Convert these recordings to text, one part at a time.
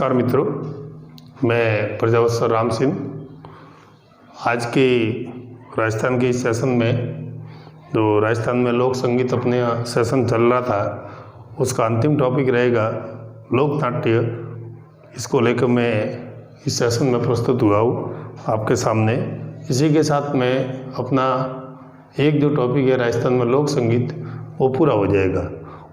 नमस्कार मित्रों, मैं प्रजावत्सर राम सिंह। आज के राजस्थान के इस सेशन में जो राजस्थान में लोक संगीत अपने सेशन चल रहा था, उसका अंतिम टॉपिक रहेगा लोक नाट्य। इसको लेकर मैं इस सेशन में प्रस्तुत हुआ हूँ आपके सामने। इसी के साथ में अपना एक जो टॉपिक है राजस्थान में लोक संगीत, वो पूरा हो जाएगा।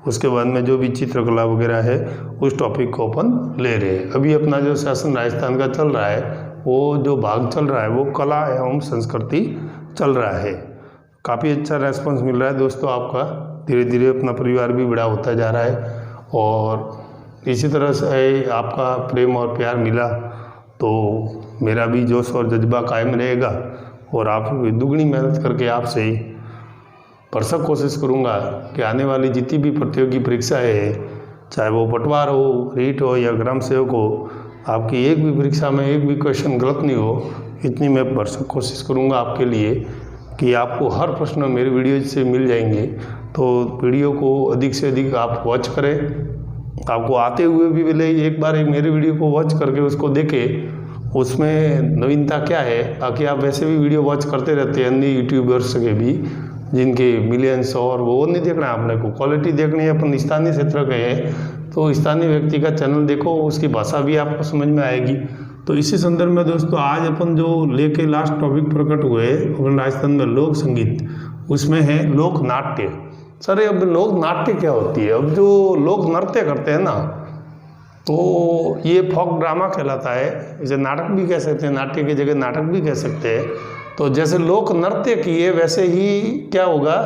उसके बाद में जो भी चित्रकला वगैरह है उस टॉपिक को अपन ले रहे हैं। अभी अपना जो सेशन राजस्थान का चल रहा है, वो जो भाग चल रहा है वो कला एवं संस्कृति चल रहा है। काफ़ी अच्छा रेस्पॉन्स मिल रहा है दोस्तों आपका। धीरे धीरे अपना परिवार भी बड़ा होता जा रहा है और इसी तरह से आपका प्रेम और प्यार मिला तो मेरा भी जोश और जज्बा कायम रहेगा और आप दुगनी मेहनत करके आपसे भरसक कोशिश करूंगा कि आने वाली जितनी भी प्रतियोगी परीक्षाएं है, चाहे वो पटवार हो, रीट हो या ग्राम सेवक हो, आपकी एक भी परीक्षा में एक भी क्वेश्चन गलत नहीं हो, इतनी मैं भरसक कोशिश करूंगा आपके लिए कि आपको हर प्रश्न मेरे वीडियो से मिल जाएंगे। तो वीडियो को अधिक से अधिक आप वॉच करें। आपको आते हुए भी मिले, एक बार मेरे वीडियो को वॉच करके उसको देखें, उसमें नवीनता क्या है, ताकि आप वैसे भी वीडियो वॉच करते रहते हैं अन्य यूट्यूबर्स के भी जिनके मिलियंस, और वो नहीं देखना है आपने को, क्वालिटी देखनी है। अपन स्थानीय क्षेत्र के हैं तो स्थानीय व्यक्ति का चैनल देखो, उसकी भाषा भी आपको समझ में आएगी। तो इसी संदर्भ में दोस्तों आज अपन जो लेके लास्ट टॉपिक प्रकट हुए अपन राजस्थान में लोक संगीत, उसमें है लोक नाट्य। सर अब लोक नाट्य क्या होती है? अब जो लोग नृत्य करते हैं ना, तो ये फोक ड्रामा कहलाता है। इसे नाटक भी कह सकते हैं, नाट्य की जगह नाटक भी कह सकते हैं। तो जैसे लोक नृत्य किए वैसे ही क्या होगा,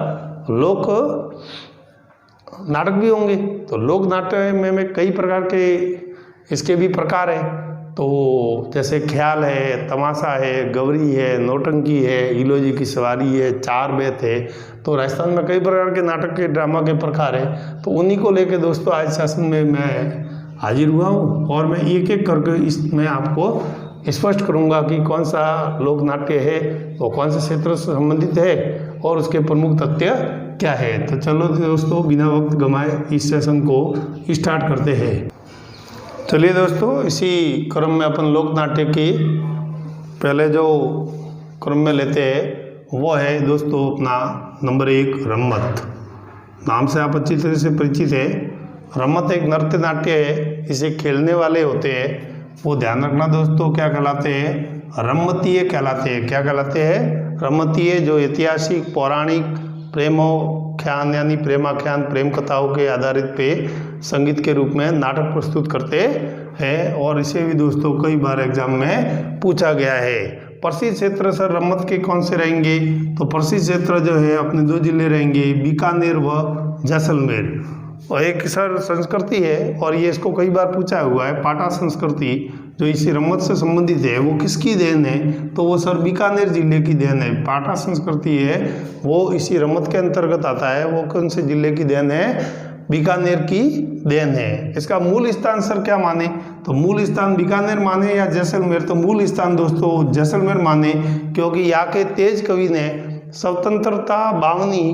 लोक नाटक भी होंगे। तो लोक नाट्य में कई प्रकार के इसके भी प्रकार हैं। तो जैसे ख्याल है, तमाशा है, गवरी है, नौटंकी है, इलोजी की सवारी है, चार बेत है। तो राजस्थान में कई प्रकार के नाटक के ड्रामा के प्रकार हैं। तो उन्हीं को लेके दोस्तों आज सेशन में मैं हाजिर हुआ हूँ और मैं एक एक करके इसमें आपको स्पष्ट करूंगा कि कौन सा लोक नाट्य है, वो कौन से क्षेत्र से संबंधित है और उसके प्रमुख तथ्य क्या है। तो चलो दोस्तों बिना वक्त गंवाए इस सेशन को स्टार्ट करते हैं। चलिए दोस्तों, इसी क्रम में अपन लोक नाट्य की पहले जो क्रम में लेते हैं वो है दोस्तों अपना नंबर 1 रम्मत। नाम से आप अच्छी तरह से परिचित है। रम्मत एक नृत्य नाट्य है, इसे खेलने वाले होते हैं वो ध्यान रखना दोस्तों क्या कहलाते हैं, रम्मतीय कहलाते हैं। क्या कहलाते हैं? रम्मतीय, जो ऐतिहासिक पौराणिक प्रेमोख्यान यानी प्रेमाख्यान, प्रेम कथाओं के आधारित पे संगीत के रूप में नाटक प्रस्तुत करते हैं। और इसे भी दोस्तों कई बार एग्जाम में पूछा गया है। प्रसिद्ध क्षेत्र सर रम्मत के कौन से रहेंगे? तो प्रसिद्ध क्षेत्र जो है अपने 2 जिले रहेंगे, बीकानेर व जैसलमेर। और एक सर संस्कृति है और ये इसको कई बार पूछा हुआ है, पाटा संस्कृति जो इसी रम्मत से संबंधित है, वो किसकी देन है? तो वो सर बीकानेर जिले की देन है। पाटा संस्कृति है वो इसी रम्मत के अंतर्गत आता है। वो कौन से जिले की देन है? बीकानेर की देन है। इसका मूल स्थान सर क्या माने? तो मूल स्थान बीकानेर माने या जैसलमेर? तो मूल स्थान दोस्तों जैसलमेर माने, क्योंकि यहाँ के तेज कवि ने स्वतंत्रता बावनी,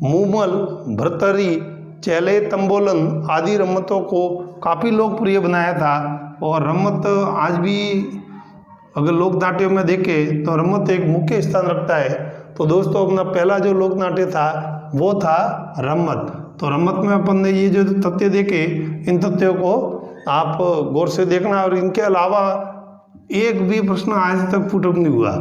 मूमल, भरतरी, चैले, तंबोलन आदि रम्मतों को काफ़ी लोकप्रिय बनाया था। और रम्मत आज भी अगर लोक नाट्यों में देखें तो रम्मत एक मुख्य स्थान रखता है। तो दोस्तों अपना पहला जो लोक नाट्य था वो था रम्मत। तो रम्मत में अपन ने ये जो तथ्य देखे, इन तथ्यों को आप गौर से देखना। और इनके अलावा एक भी प्रश्न आज तक पुटअप नहीं हुआ,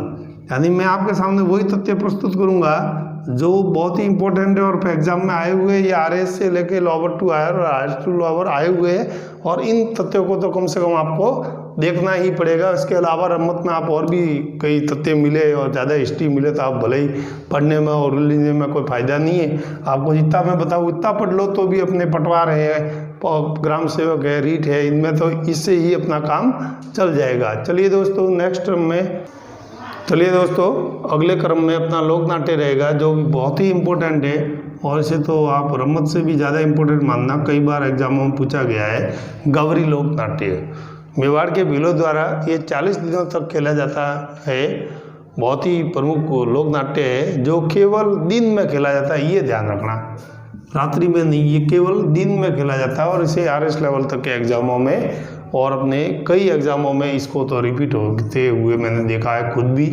यानी मैं आपके सामने वही तथ्य प्रस्तुत करूंगा जो बहुत ही इंपॉर्टेंट है और एग्जाम में आए हुए, ये RS से लेके लोअर टू हायर और हायर टू लोअर आए हुए हैं। और इन तथ्यों को तो कम से कम आपको देखना ही पड़ेगा। इसके अलावा रम्मत में आप और भी कई तथ्य मिले और ज़्यादा हिस्ट्री मिले तो आप भले ही पढ़ने में और लिखने में कोई फ़ायदा नहीं है। आपको जितना मैं बताऊँ उतना पढ़ लो तो भी अपने पटवार है, ग्राम सेवक है, रीट है, इनमें तो इससे ही अपना काम चल जाएगा। चलिए दोस्तों नेक्स्ट में, चलिए दोस्तों अगले क्रम में अपना लोक नाट्य रहेगा जो बहुत ही इम्पोर्टेंट है। और इसे तो आप रम्मत से भी ज़्यादा इम्पोर्टेंट मानना, कई बार एग्जामों में पूछा गया है। गवरी लोक नाट्य मेवाड़ के भीलों द्वारा ये 40 दिनों तक खेला जाता है। बहुत ही प्रमुख लोक नाट्य है जो केवल दिन में खेला जाता है, ये ध्यान रखना। रात्रि में नहीं, ये केवल दिन में खेला जाता है और इसे RS लेवल तक के एग्जामों में और अपने कई एग्ज़ामों में इसको तो रिपीट होते हुए मैंने देखा है, खुद भी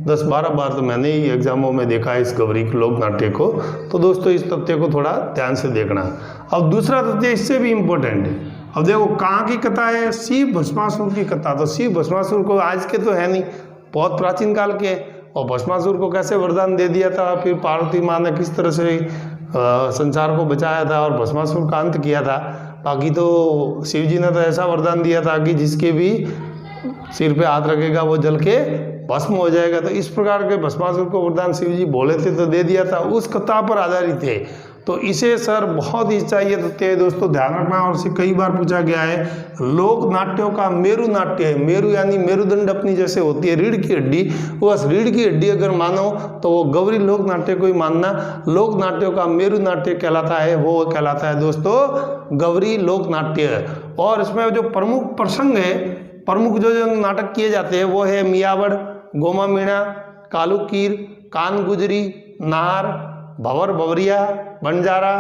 10-12 बार तो मैंने ही एग्ज़ामों में देखा है इस गौरी लोक नाट्य को। तो दोस्तों इस तथ्य को थोड़ा ध्यान से देखना। अब दूसरा तथ्य इससे भी इम्पोर्टेंट है। अब देखो कहाँ की कथा है, शिव भस्मासुर की कथा। तो शिव भस्मासुर को आज के तो है नहीं, बहुत प्राचीन काल के हैं। और भस्मासुर को कैसे वरदान दे दिया था, फिर पार्वती माँ ने किस तरह से संसार को बचाया था और भस्मासुर का अंत किया था। बाकी तो शिव जी ने तो ऐसा वरदान दिया था कि जिसके भी सिर पे हाथ रखेगा वो जल के भस्म हो जाएगा। तो इस प्रकार के भस्मासुर को वरदान शिव जी बोले थे तो दे दिया था, उस कथा पर आधारित है। तो इसे सर बहुत ही चाहिए तथ्य है दोस्तों, ध्यान रखना। और इसे कई बार पूछा गया है। लोक नाट्यों का मेरु नाट्य है, मेरु यानी मेरुदंड अपनी जैसे होती है रीढ़ की हड्डी, बस रीढ़ की हड्डी अगर मानो तो वो गौरी लोक नाट्य को ही मानना। लोक नाट्यों का मेरु नाट्य कहलाता है, वो कहलाता है दोस्तों गौरी लोक नाट्य। और इसमें जो प्रमुख प्रसंग है, प्रमुख जो नाटक किए जाते हैं वो है मियावड़, गोमा मीणा, कालू कीर, कान गुजरी, नार, भंवर भंवरिया, बंजारा,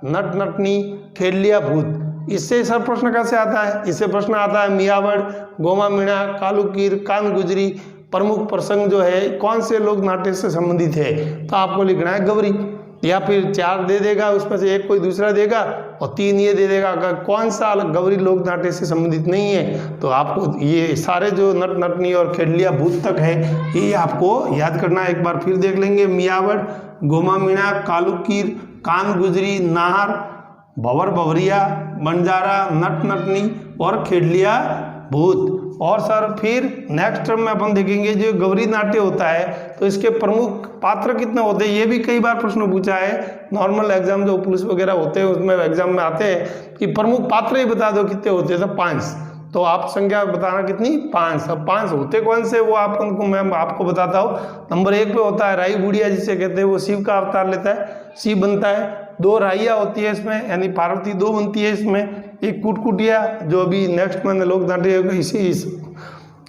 नट नटनी, खेलिया भूत। इससे सर प्रश्न कैसे आता है, इससे प्रश्न आता है मियावड़, गोमा मीणा, कालू कीर, कान गुजरी प्रमुख प्रसंग जो है कौन से लोक नाट्य से संबंधित है। तो आपको लिखना है गौरी, या फिर 4 दे देगा, उसमें से एक कोई दूसरा देगा और 3 ये दे देगा। अगर कौन सा गौरी लोक नाट्य से संबंधित नहीं है तो आपको ये सारे जो नट नटनी और खेलिया भूत तक है ये आपको याद करना। एक बार फिर देख लेंगे, मियावड़, गोमा मीणा, कालू कीर, कान गुजरी, नाहर, भंवर भंवरिया, बंजारा, नट नटनी और खेलिया भूत। और सर फिर नेक्स्ट टर्म में अपन देखेंगे जो गौरी नाट्य होता है तो इसके प्रमुख पात्र कितने होते हैं, ये भी कई बार प्रश्न पूछा है। नॉर्मल एग्जाम जो पुलिस वगैरह होते हैं उसमें एग्जाम में आते हैं कि प्रमुख पात्र ही बता दो कितने होते हैं, तो 5। तो आप संख्या बताना कितनी, 5। अब 5 होते कौन से वो मैं आपको बताता हूँ। नंबर 1 पे होता है राई बुढ़िया, जिसे कहते हैं, वो शिव का अवतार लेता है, शिव बनता है। 2 राइया होती है इसमें, यानी पार्वती 2 बनती है इसमें। एक कुटकुटिया, जो अभी नेक्स्ट मैंने लोक नाट्य इस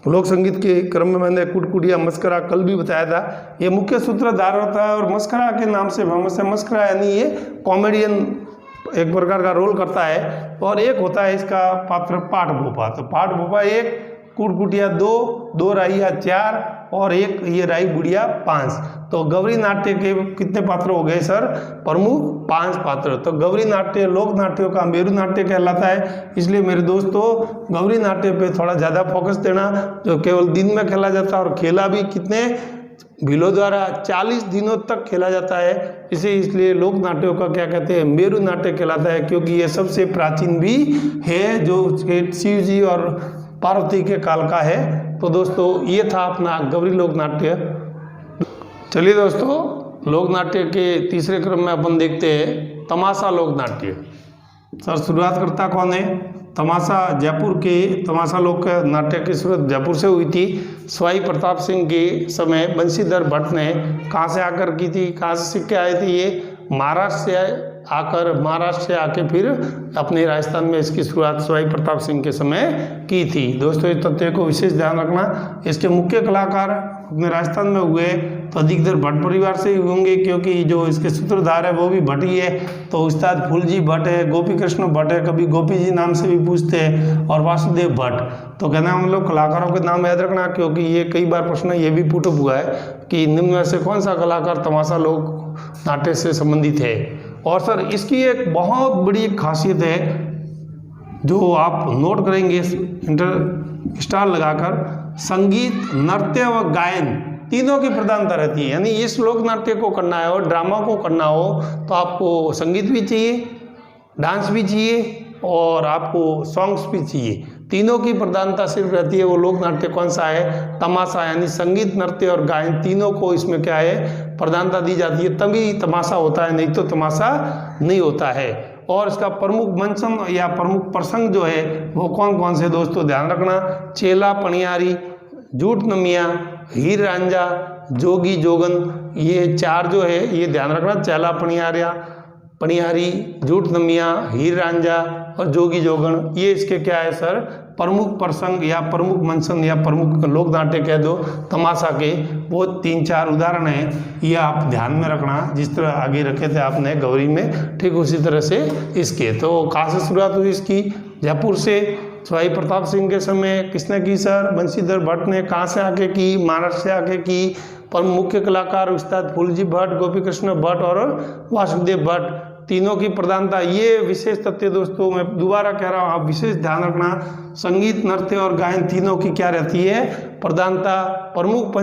लोक संगीत के क्रम में मैंने कुटकुटिया मस्करा कल भी बताया था। ये मुख्य सूत्रधार होता है और मस्करा के नाम से फेमस है। मस्करा यानी ये कॉमेडियन एक प्रकार का रोल करता है। और एक होता है इसका पात्र पाठ भोपा। तो पाठ भोपा 1, कुटकुटिया 2 राइया 4 और 1 ये राई बुढ़िया 5। तो गौरी नाट्य के कितने पात्र हो गए सर, प्रमुख 5 पात्र। तो गौरी नाट्य लोक नाट्यों का मेरु नाट्य कहलाता है। इसलिए मेरे दोस्तों गौरी नाट्य पे थोड़ा ज़्यादा फोकस देना, जो केवल दिन में खेला जाता है और खेला भी कितने भीलों द्वारा 40 दिनों तक खेला जाता है। इसे इसलिए लोक नाट्यों का क्या कहते हैं, मेरु नाट्य कहलाता है, क्योंकि ये सबसे प्राचीन भी है, जो शिव जी और पार्वती के काल का है। तो दोस्तों ये था अपना गौरी लोक नाट्य। चलिए दोस्तों लोक नाट्य के तीसरे क्रम में अपन देखते हैं तमाशा लोक नाट्य। सर शुरुआत करता कौन है, तमाशा जयपुर के तमाशा लोक नाट्य की शुरुआत जयपुर से हुई थी। सवाई प्रताप सिंह के समय बंशीधर भट्ट ने कहाँ से आकर की थी, कहाँ से सीख के आए थे, ये महाराष्ट्र से आके फिर अपने राजस्थान में इसकी शुरुआत सवाई प्रताप सिंह के समय की थी। दोस्तों इस तथ्य को विशेष ध्यान रखना। इसके मुख्य कलाकार अपने राजस्थान में हुए तो अधिकतर भट्ट परिवार से ही होंगे, क्योंकि जो इसके सूत्रधार है वो भी भट्ट ही है। तो उस्ताद फूलजी भट्ट है, गोपी कृष्ण भट्ट है, कभी गोपी जी नाम से भी पूछते हैं, और वासुदेव भट्ट। तो कहना हम लोग कलाकारों के नाम याद रखना, क्योंकि ये कई बार प्रश्न ये भी पुट हुआ है कि निम्न में से कौन सा कलाकार तमाशा लोक नाट्य से संबंधित है। और सर इसकी एक बहुत बड़ी खासियत है जो आप नोट करेंगे इंटर स्टार लगाकर, संगीत, नृत्य व गायन तीनों की प्रधानता रहती है। यानी इस लोक नाट्य को करना है और ड्रामा को करना हो तो आपको संगीत भी चाहिए, डांस भी चाहिए और आपको सॉन्ग्स भी चाहिए। तीनों की प्रधानता सिर्फ रहती है। वो लोक नाट्य कौन सा है, तमाशा। यानी संगीत, नृत्य और गायन तीनों को इसमें क्या है, प्रधानता दी जाती है, तभी तमाशा होता है, नहीं तो तमाशा नहीं होता है। और इसका प्रमुख मंचन या प्रमुख प्रसंग जो है वो कौन कौन से दोस्तों ध्यान रखना, चेला पनियारी, झूठ नमिया, हीर रांझा, जोगी जोगन, ये 4 जो है ये ध्यान रखना। चेला पनियारी, झूठ नमिया, हीर रांझा और जोगी जोगन, ये इसके क्या है सर, प्रमुख प्रसंग या प्रमुख मंचन या प्रमुख लोक नाट्य कह दो तमाशा के। वो 3-4 उदाहरण हैं, ये आप ध्यान में रखना। जिस तरह आगे रखे थे आपने गौरी में, ठीक उसी तरह से इसके। तो कहाँ से शुरुआत हुई इसकी, जयपुर से, सवाई प्रताप सिंह के समय किसने की सर? बंशीधर भट्ट ने। कहाँ से आके की? महाराष्ट्र से आके की। पर मुख्य कलाकार उस्ताद फूलजी भट्ट, गोपी कृष्ण भट्ट और वासुदेव भट्ट, तीनों की प्रधानता। ये विशेष तथ्य दोस्तों मैं दोबारा कह रहा हूँ, आप विशेष ध्यान रखना, संगीत, नृत्य और गायन तीनों की क्या रहती है? प्रधानता। प्रमुख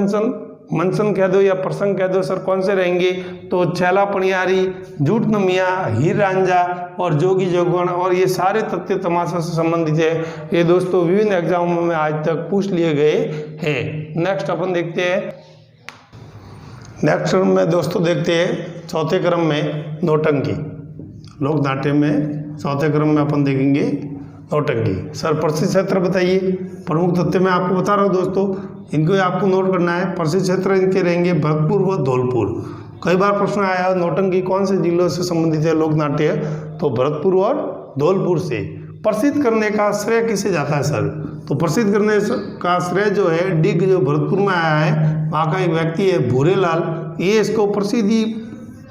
मंचन कह दो या प्रसंग कह दो सर, कौन से रहेंगे? तो छैला पनियारी, झूठ न मियाँ, हीर रांझा और जोगी जोगण, और ये सारे तथ्य तमाशा से संबंधित है। ये दोस्तों विभिन्न एग्जामों में आज तक पूछ लिए गए हैं। नेक्स्ट अपन देखते हैं, नेक्स्ट क्रम में दोस्तों देखते हैं चौथे क्रम में नौटंकी। लोक नाट्य में चौथे क्रम में अपन देखेंगे नौटंकी। सर प्रसिद्ध क्षेत्र बताइए। प्रमुख तथ्य मैं आपको बता रहा हूँ दोस्तों, इनको आपको नोट करना है। प्रसिद्ध क्षेत्र इनके रहेंगे भरतपुर व धौलपुर। कई बार प्रश्न आया नौटंकी कौन से जिलों से संबंधित है लोक नाट्य? तो भरतपुर और धौलपुर से। प्रसिद्ध करने का श्रेय किसे जाता है सर? तो प्रसिद्ध करने का श्रेय जो है डिग, जो भरतपुर में आया है, वहाँ का एक व्यक्ति है भूरेलाल, ये इसको प्रसिद्धि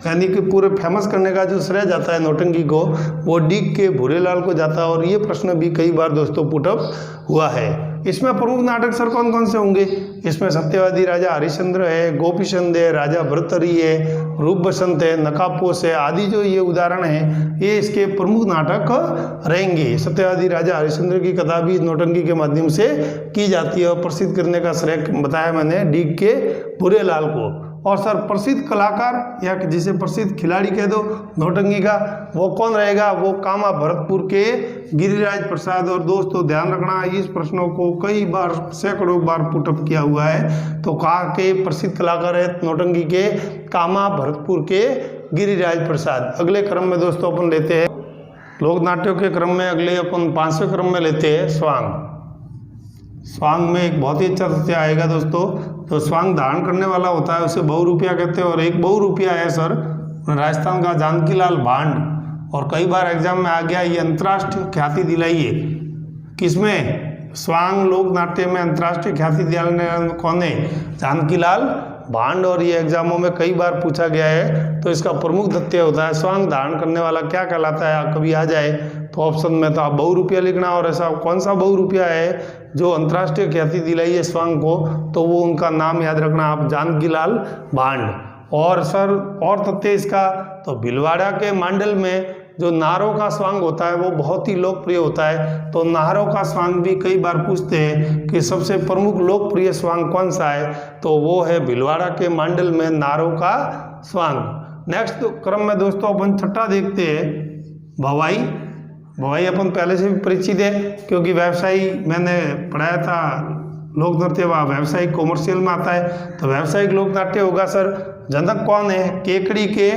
यानी कि पूरे फेमस करने का जो श्रेय जाता है नौटंकी को, वो डिग के भूरेलाल को जाता है। और ये प्रश्न भी कई बार दोस्तों पुटअप हुआ है। इसमें प्रमुख नाटक सर कौन कौन से होंगे? इसमें सत्यवादी राजा हरिश्चंद्र है, गोपीचंद है, राजा भर्तृहरि है, रूप बसंत है, नकाबपोश है, आदि जो ये उदाहरण है ये इसके प्रमुख नाटक रहेंगे। सत्यवादी राजा हरिश्चंद्र की कथा भी नौटंकी के माध्यम से की जाती है और प्रसिद्ध करने का श्रेय बताया मैंने डिग के भूरेलाल को। और सर प्रसिद्ध कलाकार या जिसे प्रसिद्ध खिलाड़ी कह दो नौटंकी का, वो कौन रहेगा? वो कामा भरतपुर के गिरिराज प्रसाद। और दोस्तों ध्यान रखना, इस प्रश्नों को कई बार सैकड़ों बार पुटअप किया हुआ है। तो कहाँ के प्रसिद्ध कलाकार है नौटंकी के? कामा भरतपुर के गिरिराज प्रसाद। अगले क्रम में दोस्तों अपन लेते हैं लोक नाट्यों के क्रम में, अगले अपन 5वें क्रम में लेते हैं स्वांग। स्वांग में एक बहुत ही अच्छा तथ्य आएगा दोस्तों, तो स्वांग धारण करने वाला होता है उसे बहुरूपिया कहते हैं। और एक बहुरूपिया है सर राजस्थान का जानकीलाल भांड, और कई बार एग्जाम में आ गया, ये अंतर्राष्ट्रीय ख्याति दिलाई है। किसमें? स्वांग लोक नाट्य में अंतर्राष्ट्रीय ख्याति दिलाने कौन है? जानकीलाल भांड। और ये एग्जामों में कई बार पूछा गया है। तो इसका प्रमुख तथ्य होता है स्वांग धारण करने वाला क्या कहलाता है? कभी आ जाए तो ऑप्शन में तो आप बहुरूपिया लिखना, और ऐसा कौन सा बहुरूपिया है जो अंतर्राष्ट्रीय ख्याति दिलाई है स्वांग को, तो वो उनका नाम याद रखना आप, जानकीलाल भांड। और सर और तथ्य इसका, तो भीलवाड़ा के मांडल में जो नारों का स्वांग होता है वो बहुत ही लोकप्रिय होता है। तो नारों का स्वांग भी कई बार पूछते हैं कि सबसे प्रमुख लोकप्रिय स्वांग कौन सा है, तो वो है भीलवाड़ा के मांडल में नारों का स्वांग। नेक्स्ट क्रम में दोस्तों अपन छठा देखते हैं भवाई। भवाई अपन पहले से भी परिचित है, क्योंकि व्यवसायी मैंने पढ़ाया था लोक नृत्य व व्यावसायिक कॉमर्शियल में आता है। तो व्यावसायिक लोक नाट्य होगा सर। जनक कौन है? केकड़ी के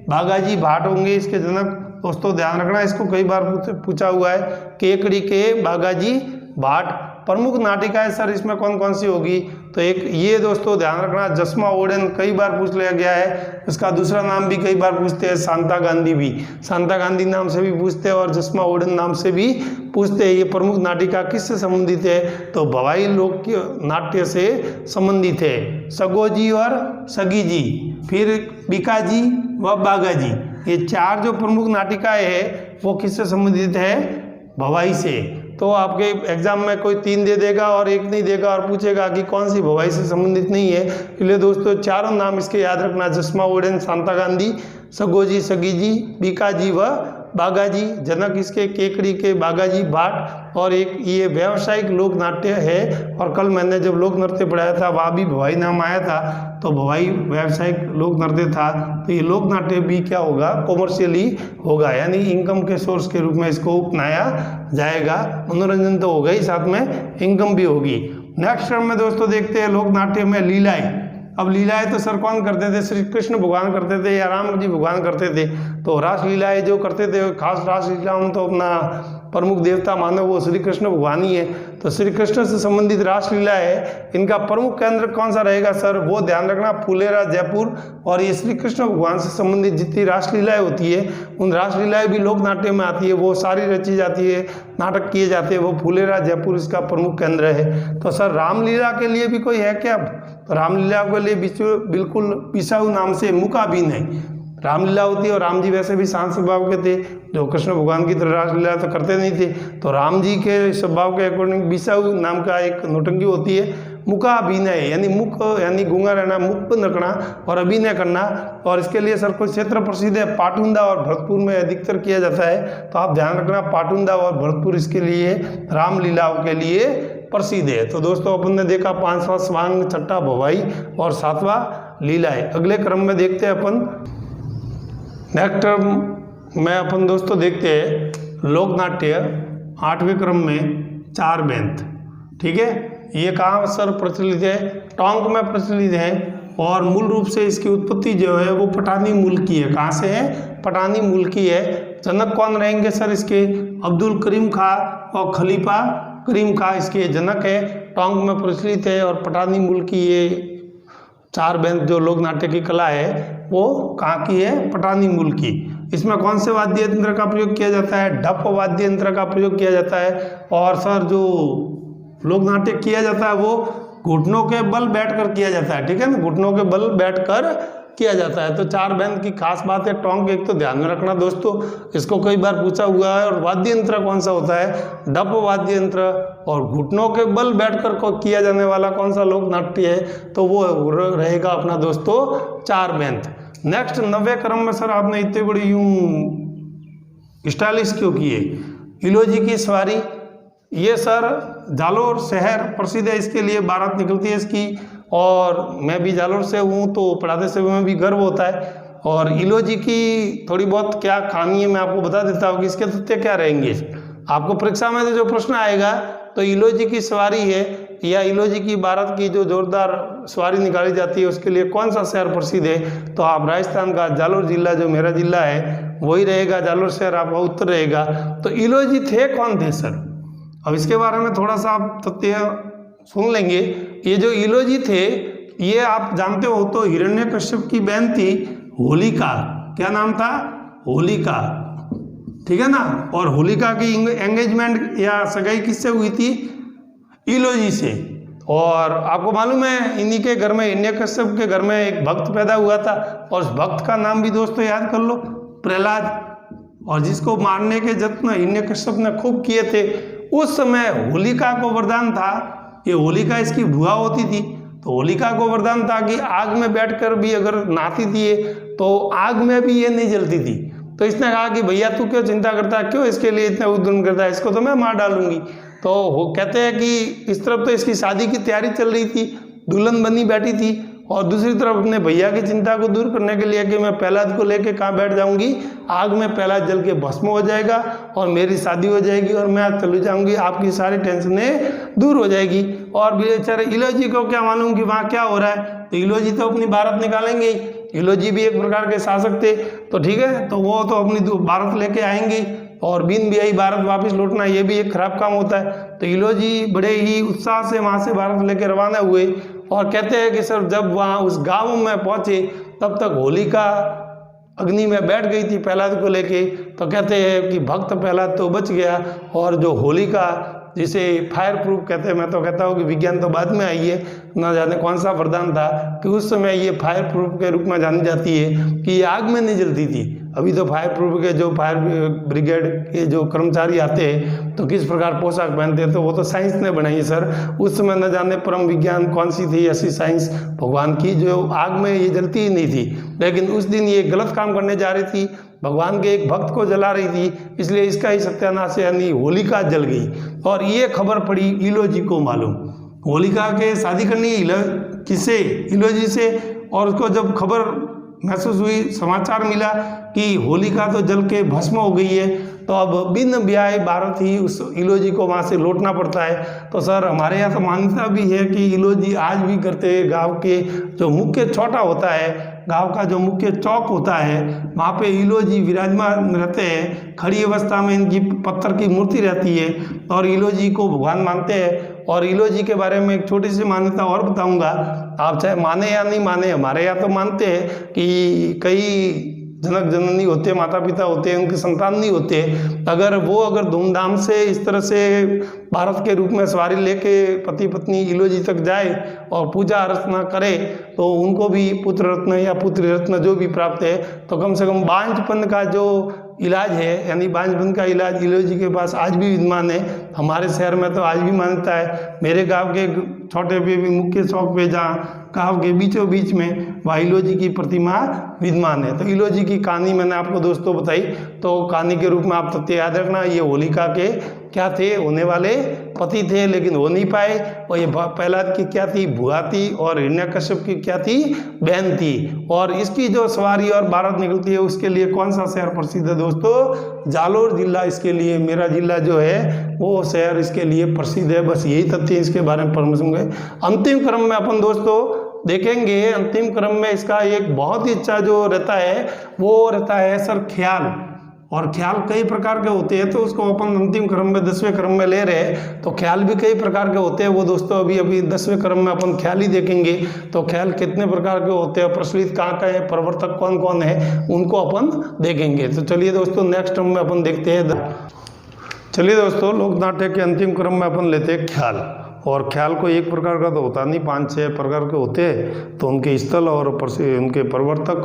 बागाजी भाट होंगे इसके जनक। दोस्तों ध्यान रखना, इसको कई बार पूछा हुआ है, केकड़ी के बागाजी भाट। प्रमुख नाटिकाएं सर इसमें कौन कौन सी होगी? तो एक ये दोस्तों ध्यान रखना, जसमा ओडेन कई बार पूछ लिया गया है। इसका दूसरा नाम भी कई बार पूछते हैं, शांता गांधी भी, शांता गांधी नाम से भी पूछते हैं और जसमा ओडेन नाम से भी पूछते हैं। ये प्रमुख नाटिका किससे संबंधित है? तो भवाई लोक नाट्य से संबंधित है। सगोजी और सगी जी, फिर बीकाजी व बागाजी, ये चार जो प्रमुख नाटिकाएं है वो किससे संबंधित है? भवाई से। तो आपके एग्जाम में कोई 3 दे देगा और 1 नहीं देगा और पूछेगा कि कौन सी भवाई से संबंधित नहीं है। इसलिए दोस्तों चारों नाम इसके याद रखना, जसमा ओडेन, शांता गांधी, सगोजी, सगीजी, बीकाजी व बागाजी। जनक इसके केकड़ी के बागाजी भाट। और एक ये व्यावसायिक लोक नाट्य है। और कल मैंने जब लोक नृत्य पढ़ाया था वहाँ भी भवाई नाम आया था, तो भवाई व्यावसायिक लोक नृत्य था। तो ये लोक नाट्य भी क्या होगा? कॉमर्शियली होगा, यानी इनकम के सोर्स के रूप में इसको अपनाया जाएगा। मनोरंजन तो होगा ही, साथ में इनकम भी होगी। नेक्स्ट क्रम में दोस्तों देखते हैं लोक नाट्य में लीलाएं। अब लीलाएं तो सर कौन करते थे? श्री कृष्ण भगवान करते थे या राम जी भगवान करते थे? तो रासलीलाएं जो करते थे, खास रासलीला में तो अपना प्रमुख देवता मानो वो श्री कृष्ण भगवान ही है। तो श्री कृष्ण से संबंधित रासलीला है, इनका प्रमुख केंद्र कौन सा रहेगा सर? वो ध्यान रखना, फुलेरा जयपुर। और ये श्री कृष्ण भगवान से संबंधित जितनी रासलीलाएं होती है उन रासलीलाएं भी लोक नाट्य में आती है, वो सारी रची जाती है, नाटक किए जाते हैं, वो फुलेरा जयपुर इसका प्रमुख केंद्र है। तो सर रामलीला के लिए भी कोई है क्या? तो रामलीला के लिए बिल्कुल पिसाऊ नाम से मुकाबीन है। रामलीला होती है और राम जी वैसे भी शांत स्वभाव के थे, जो कृष्ण भगवान की तरह रासलीला तो करते नहीं थे। तो राम जी के स्वभाव के अकॉर्डिंग बिसाऊ नाम का एक नौटंकी होती है। मुका अभिनय यानी मुख यानी गूंगा रहना, मुख पर नकना और अभिनय करना। और इसके लिए सर कुछ क्षेत्र प्रसिद्ध है, पाटुंदा और भरतपुर में अधिकतर किया जाता है। तो आप ध्यान रखना, पाटुंदा और भरतपुर इसके लिए रामलीलाओं के लिए प्रसिद्ध है। तो दोस्तों अपन ने देखा 5वां स्वांग, 6ठा भवाई और 7वां लीलाएं। अगले क्रम में देखते हैं अपन, नेक्स्ट क्रम में अपन दोस्तों देखते हैं लोक नाट्य 8वें क्रम में 4 बेंत। ठीक है, ये कहाँ सर प्रचलित है? टोंक में प्रचलित है और मूल रूप से इसकी उत्पत्ति जो है वो पठानी मूल की है। कहाँ से है? पठानी मूल की है। जनक कौन रहेंगे सर इसके? अब्दुल करीम खां और खलीफा करीम खां इसके जनक है। टोंक में प्रचलित है और पठानी मूल की ये 4 बेंत जो लोक नाट्य की कला है वो कहाँ की है? पठानी मूल की। इसमें कौन से वाद्य यंत्र का प्रयोग किया जाता है? ढप वाद्य यंत्र का प्रयोग किया जाता है। और सर जो लोक नाट्य किया जाता है वो घुटनों के बल बैठकर किया जाता है। ठीक है ना, घुटनों के बल बैठकर किया जाता है। तो 4 बेंत की खास बात है टोंक, एक तो ध्यान में रखना दोस्तों, इसको कई बार पूछा हुआ है। और वाद्य यंत्र कौन सा होता है? डप वाद्य यंत्र। और घुटनों के बल बैठकर को किया जाने वाला कौन सा लोक नाट्य है? तो वो रहेगा अपना दोस्तों 4 बेंत। नेक्स्ट 9वें क्रम में सर आपने इतनी बड़ी यूं स्टाइलिश क्यों की है? इलोजी की सवारी, ये सर जालोर शहर प्रसिद्ध है, इसके लिए बारात निकलती है इसकी। और मैं भी जालोर से हूँ तो पढ़ाते समय में भी गर्व होता है। और इलोजी की थोड़ी बहुत क्या कहानी है मैं आपको बता देता हूँ कि इसके तथ्य क्या रहेंगे। आपको परीक्षा में तो जो प्रश्न आएगा तो इलोजी की सवारी है या इलोजी की बारात की जो जोरदार सवारी निकाली जाती है उसके लिए कौन सा शहर प्रसिद्ध है? तो आप राजस्थान का जालोर जिला, जो मेरा जिला है वही रहेगा, जालोर शहर आपका उत्तर रहेगा। तो इलोजी थे कौन थे सर? अब इसके बारे में थोड़ा सा आप तथ्य सुन लेंगे। ये जो इलोजी थे ये आप जानते हो तो हिरण्यकश्यप की बहन थी होलिका। क्या नाम था? होलिका। ठीक है ना। और होलिका की एंगेजमेंट या सगाई किससे हुई थी? इलोजी से। और आपको मालूम है इन्हीं के घर में, हिरण्यकश्यप के घर में एक भक्त पैदा हुआ था और उस भक्त का नाम भी दोस्तों याद कर लो, प्रहलाद। और जिसको मारने के जत्न हिरण्यकश्यप ने खूब किए थे। उस समय होलिका को वरदान था, ये होलिका इसकी बुआ होती थी, तो होलिका को वरदान था कि आग में बैठकर भी अगर नहाती थी तो आग में भी ये नहीं जलती थी। तो इसने कहा कि भैया तू क्यों चिंता करता है, क्यों इसके लिए इतना उद्यम करता है, इसको तो मैं मार डालूंगी। तो वो कहते हैं कि इस तरफ तो इसकी शादी की तैयारी चल रही थी, दुल्हन बनी बैठी थी, और दूसरी तरफ अपने भैया की चिंता को दूर करने के लिए कि मैं प्रहलाद को लेके कहाँ बैठ जाऊंगी, आग में प्रहलाद जल के भस्म हो जाएगा और मेरी शादी हो जाएगी और मैं चली जाऊंगी, आपकी सारी टेंशनें दूर हो जाएगी। और बेचारे इलोजी को क्या मालूम कि वहाँ क्या हो रहा है। तो इलोजी तो अपनी बारात निकालेंगे, इलोजी भी एक प्रकार के शासक थे, तो ठीक है, तो वो तो अपनी बारात लेके आएंगे और बिन ब्याही बारात वापस लौटना ये भी एक खराब काम होता है। तो इलोजी बड़े ही उत्साह से वहाँ से बारात लेके रवाना हुए और कहते हैं कि सर जब वहाँ उस गांव में पहुँचे तब तक होलिका अग्नि में बैठ गई थी प्रहलाद को लेके। तो कहते हैं कि भक्त प्रहलाद तो बच गया और जो होलिका जिसे फायर प्रूफ कहते हैं, मैं तो कहता हूँ कि विज्ञान तो बाद में आई है, ना जाने कौन सा वरदान था कि उस समय ये फायर प्रूफ के रूप में जानी जाती है कि ये आग में नहीं जलती थी। अभी तो फायर प्रूफ के जो फायर ब्रिगेड के जो कर्मचारी आते हैं तो किस प्रकार पोशाक पहनते हैं, तो वो तो साइंस ने बनाई है सर। उस समय न जाने परम विज्ञान कौन सी थी ऐसी साइंस भगवान की जो आग में ये जलती ही नहीं थी, लेकिन उस दिन ये गलत काम करने जा रही थी, भगवान के एक भक्त को जला रही थी, इसलिए इसका ही सत्यानाश यानी होलिका जल गई। और ये खबर पड़ी इलोजी को मालूम, होलिका के शादी करनी किससे? इलोजी से। और उसको जब खबर महसूस हुई, समाचार मिला कि होलिका तो जल के भस्म हो गई है, तो अब बिन ब्याह बारात ही उस इलोजी को वहाँ से लौटना पड़ता है। तो सर हमारे यहाँ तो मान्यता भी है कि इलोजी आज भी करते हैं, गांव के जो मुख्य छोटा होता है, गांव का जो मुख्य चौक होता है वहाँ पे इलोजी विराजमान रहते हैं, खड़ी अवस्था में इनकी पत्थर की मूर्ति रहती है और इलोजी को भगवान मानते हैं। और इलोजी के बारे में एक छोटी सी मान्यता और बताऊंगा, आप चाहे माने या नहीं माने, हमारे यहाँ तो मानते हैं कि कई जनक जननी होते, माता पिता होते हैं, उनके संतान नहीं होते, अगर धूमधाम से इस तरह से भारत के रूप में सवारी लेके पति पत्नी इलोजी तक जाए और पूजा अर्चना करे तो उनको भी पुत्र रत्न या पुत्री रत्न जो भी प्राप्त है। तो कम से कम बांझपन का जो इलाज है, यानी बांझपन का इलाज इलोजी के पास आज भी विद्यमान है। हमारे शहर में तो आज भी मान्यता है। मेरे गांव के छोटे पे भी मुख्य चौक पे जहाँ गांव के बीचों बीच में वहाँ इलोजी की प्रतिमा विद्यमान है। तो इलोजी की कहानी मैंने आपको दोस्तों बताई। तो कहानी के रूप में आप तथ्य याद रखना, ये होलिका के क्या थे, होने वाले पति थे लेकिन हो नहीं पाए। और ये प्रहलाद की क्या थी, बुआ थी, और हिरण्यकश्यप की क्या थी, बहन थी। और इसकी जो सवारी और भारत निकलती है उसके लिए कौन सा शहर प्रसिद्ध है दोस्तों, जालोर जिला इसके लिए, मेरा जिला जो है वो शहर इसके लिए प्रसिद्ध है। बस यही तथ्य इसके बारे में पढ़ेंगे। अंतिम क्रम में अपन दोस्तों देखेंगे, अंतिम क्रम में इसका एक बहुत ही अच्छा जो रहता है वो रहता है सर ख्याल। और ख्याल कई प्रकार के होते हैं, तो उसको अपन अंतिम क्रम में 10वें क्रम में ले रहे हैं। तो ख्याल भी कई प्रकार के होते हैं, वो दोस्तों अभी 10वें क्रम में अपन ख्याल ही देखेंगे। तो ख्याल कितने प्रकार के होते हैं, प्रचलित कहाँ का है, प्रवर्तक कौन कौन है, उनको अपन देखेंगे। तो चलिए दोस्तों नेक्स्ट क्रम में अपन देखते हैं। चलिए दोस्तों लोक नाट्य के अंतिम क्रम में अपन लेते हैं ख्याल। और ख्याल को एक प्रकार का तो होता नहीं, 5-6 प्रकार के होते हैं। तो उनके स्थल और उनके प्रवर्तक,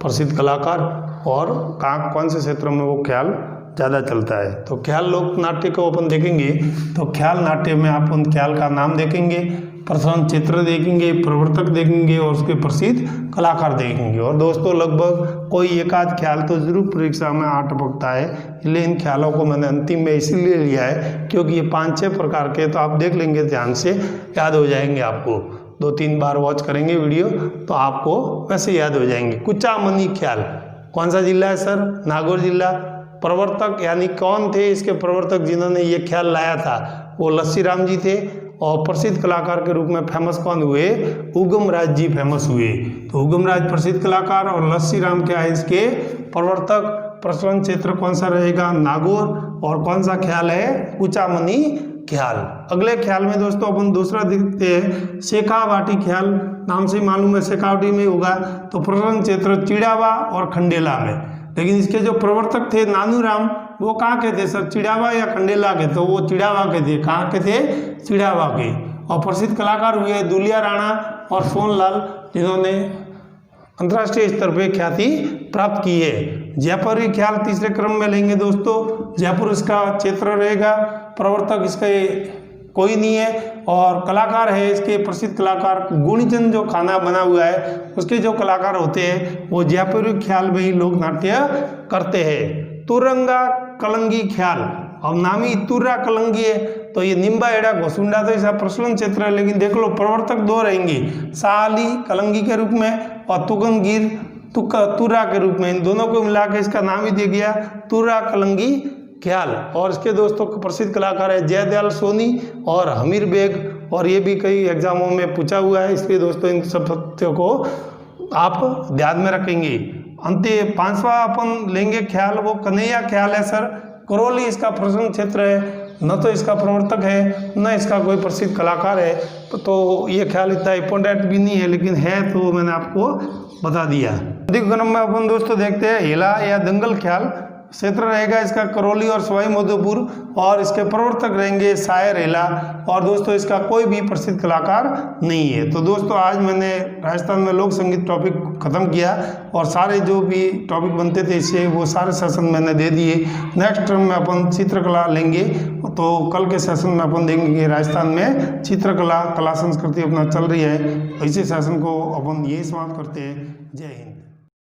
प्रसिद्ध कलाकार और कहाँ कौन से क्षेत्रों में वो ख्याल ज़्यादा चलता है। तो ख्याल लोक नाट्य को अपन देखेंगे। तो ख्याल नाट्य में आप उन ख्याल का नाम देखेंगे, प्रसारण क्षेत्र देखेंगे, प्रवर्तक देखेंगे और उसके प्रसिद्ध कलाकार देखेंगे। और दोस्तों लगभग कोई एक आध ख्याल तो जरूर परीक्षा में आ टपकता है, इसलिए इन ख्यालों को मैंने अंतिम में इसीलिए लिया है क्योंकि ये 5-6 प्रकार के, तो आप देख लेंगे ध्यान से, याद हो जाएंगे। आपको 2-3 बार वॉच करेंगे वीडियो तो आपको वैसे याद हो जाएंगे। कुचामनी ख्याल कौन सा जिला है सर, नागौर जिला। प्रवर्तक यानी कौन थे इसके प्रवर्तक जिन्होंने ये ख्याल लाया था, वो लस्सी राम जी थे। और प्रसिद्ध कलाकार के रूप में फेमस कौन हुए, उगम राज जी फेमस हुए। तो उगम राज प्रसिद्ध कलाकार और लस्सी राम क्या है इसके प्रवर्तक। प्रचलन क्षेत्र कौन सा रहेगा, नागौर। और कौन सा ख्याल है, कुचामनी ख्याल। अगले ख्याल में दोस्तों अपन दूसरा देखते हैं शेखावाटी ख्याल, नाम से मालूम है शेखावाटी में होगा। तो प्रचलन क्षेत्र चिड़ावा और खंडेला में, लेकिन इसके जो प्रवर्तक थे नानूराम वो कहाँ के थे सर, चिड़ावा या खंडेला के, तो वो चिड़ावा के थे। कहाँ के थे, चिड़ावा के। और प्रसिद्ध कलाकार हुए दुलिया राणा और सोनलाल, जिन्होंने अंतर्राष्ट्रीय स्तर पे ख्याति प्राप्त की है। जयपुरी ख्याल तीसरे क्रम में लेंगे दोस्तों। जयपुर इसका क्षेत्र रहेगा, प्रवर्तक इसके कोई नहीं है। और कलाकार है इसके प्रसिद्ध कलाकार गुणीचंद जो खाना बना हुआ है उसके जो कलाकार होते हैं वो जयपुरी ख्याल में ही लोक नाट्य करते हैं। तुरंगा कलंगी ख्याल, अब नाम ही तुर्रा कलंगी है, तो ये निम्बा एड़ा घोसुंडा तो इसका प्रचलन क्षेत्र है। लेकिन देख लो प्रवर्तक 2 रहेंगे, साली कलंगी के रूप में और तुगनगिर तुर्रा के रूप में। इन दोनों को मिला के इसका नाम ही दे गया तुर्रा कलंगी ख्याल। और इसके दोस्तों प्रसिद्ध कलाकार है जयदयाल सोनी और हमीर बेग, और ये भी कई एग्जामों में पूछा हुआ है, इसलिए दोस्तों इन सब तथ्यों को आप ध्यान में रखेंगे। अंतिम 5वां अपन लेंगे ख्याल, वो कन्हैया ख्याल है सर। करौली इसका प्रचलन क्षेत्र है, न तो इसका प्रवर्तक है न इसका कोई प्रसिद्ध कलाकार है। तो ये ख्याल इतना इम्पोर्टेंट भी नहीं है, लेकिन है तो मैंने आपको बता दिया। अधिक क्रम में अपन दोस्तों देखते हैं हेला या दंगल ख्याल। क्षेत्र रहेगा इसका करौली और सवाई माधोपुर, और इसके प्रवर्तक रहेंगे शायर हेला। और दोस्तों इसका कोई भी प्रसिद्ध कलाकार नहीं है। तो दोस्तों आज मैंने राजस्थान में लोक संगीत टॉपिक खत्म किया, और सारे जो भी टॉपिक बनते थे इससे वो सारे सेशन मैंने दे दिए। नेक्स्ट टर्म में अपन चित्रकला लेंगे, तो कल के सेशन में अपन देखेंगे राजस्थान में चित्रकला, कला संस्कृति अपना चल रही है। इसी सेशन को अपन यही समाप्त करते हैं। जय हिंद।